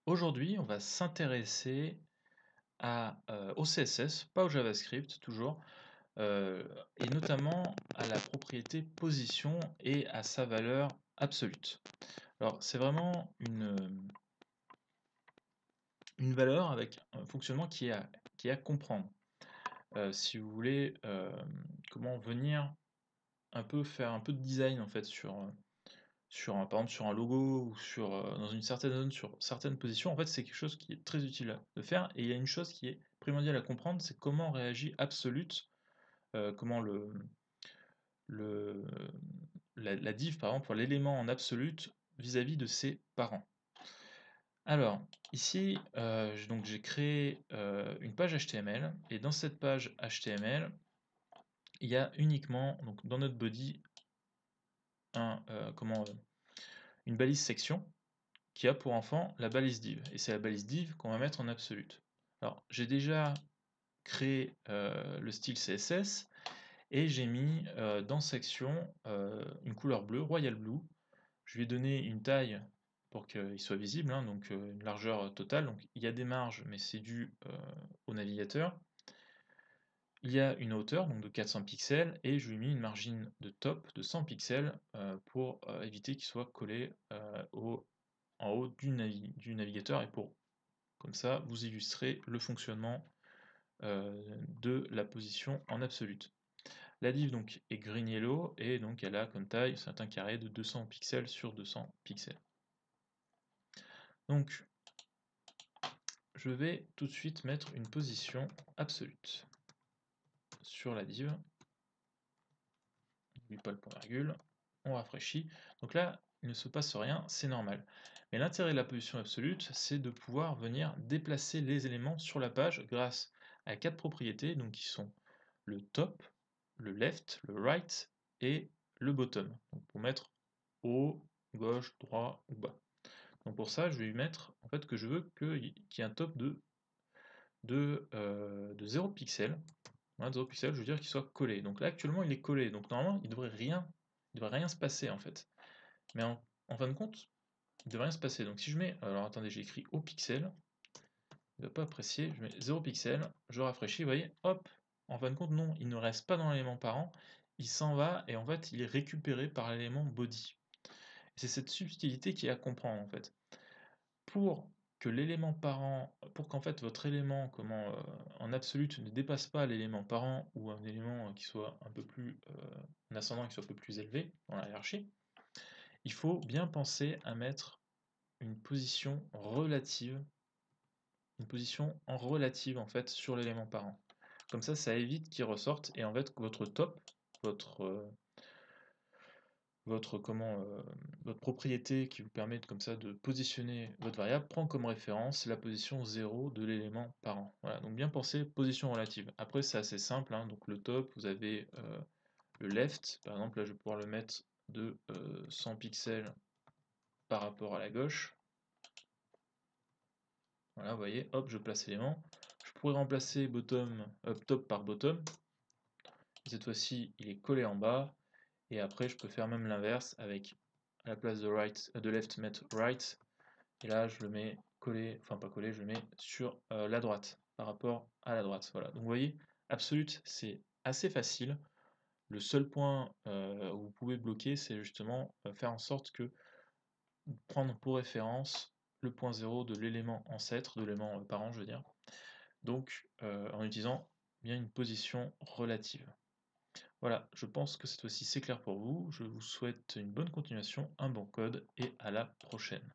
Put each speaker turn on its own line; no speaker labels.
Aujourd'hui, on va s'intéresser au CSS, pas au JavaScript toujours, et notamment à la propriété position et à sa valeur absolue. Alors c'est vraiment une valeur avec un fonctionnement qui est à comprendre. Si vous voulez, comment venir un peu faire un peu de design en fait par exemple sur un logo ou dans une certaine zone, sur certaines positions, en fait, c'est quelque chose qui est très utile de faire. Et il y a une chose qui est primordiale à comprendre, c'est comment réagit Absolute, comment le, la div, par exemple, l'élément en Absolute vis-à-vis de ses parents. Alors, ici, donc j'ai créé une page HTML, et dans cette page HTML, il y a uniquement, donc dans notre body, une balise section, qui a pour enfant la balise div. Et c'est la balise div qu'on va mettre en absolute. Alors, j'ai déjà créé le style CSS et j'ai mis dans section une couleur bleue, Royal Blue. Je lui ai donné une taille pour qu'il soit visible, hein, donc une largeur totale. Donc il y a des marges, mais c'est dû au navigateur. Il y a une hauteur donc de 400 pixels et je lui ai mis une margine de top de 100 pixels pour éviter qu'il soit collé en haut du navigateur et pour comme ça vous illustrez le fonctionnement de la position en absolute. La div donc est green yellow et donc elle a comme taille c'est un carré de 200 pixels sur 200 pixels. Donc je vais tout de suite mettre une position absolue sur la div. N'oublie pas le point virgule, on rafraîchit. Donc là, il ne se passe rien, c'est normal. Mais l'intérêt de la position absolue, c'est de pouvoir venir déplacer les éléments sur la page grâce à 4 propriétés, donc qui sont le top, le left, le right et le bottom. Donc pour mettre haut, gauche, droit ou bas. Donc pour ça, je vais lui mettre en fait que je veux qu'il y ait un top de 0 pixels. Voilà, 0 pixels, je veux dire qu'il soit collé. Donc là, actuellement, il est collé. Donc normalement, il devrait rien se passer en fait. Mais en fin de compte, il ne devrait rien se passer. Donc si je mets, alors attendez, j'ai écrit au pixel, il ne va pas apprécier, je mets 0 pixel, je rafraîchis, vous voyez, hop, en fin de compte, non, il ne reste pas dans l'élément parent, il s'en va et en fait, il est récupéré par l'élément body. C'est cette subtilité qui est à comprendre en fait. Pour que l'élément parent, pour qu'en fait votre élément en absolute ne dépasse pas l'élément parent ou un élément qui soit un peu plus un ascendant qui soit un peu plus élevé dans la hiérarchie, il faut bien penser à mettre une position en relative en fait sur l'élément parent. Comme ça évite qu'il ressorte et en fait votre top, votre votre propriété qui vous permet comme ça de positionner votre variable prend comme référence la position 0 de l'élément parent. Voilà, donc bien penser position relative. Après c'est assez simple, hein, donc le top, vous avez le left, par exemple là je vais pouvoir le mettre de 100 pixels par rapport à la gauche. Voilà, vous voyez, hop, je place l'élément. Je pourrais remplacer top par bottom. Cette fois-ci, il est collé en bas. Et après, je peux faire même l'inverse avec, à la place de left, mettre right. Et là, je le mets collé, enfin pas collé, je le mets sur la droite, par rapport à la droite. Voilà. Donc vous voyez, absolute, c'est assez facile. Le seul point où vous pouvez bloquer, c'est justement faire en sorte que prendre pour référence le point 0 de l'élément ancêtre, de l'élément parent, je veux dire. Donc en utilisant bien une position relative. Voilà, je pense que cette fois-ci c'est clair pour vous. Je vous souhaite une bonne continuation, un bon code et à la prochaine.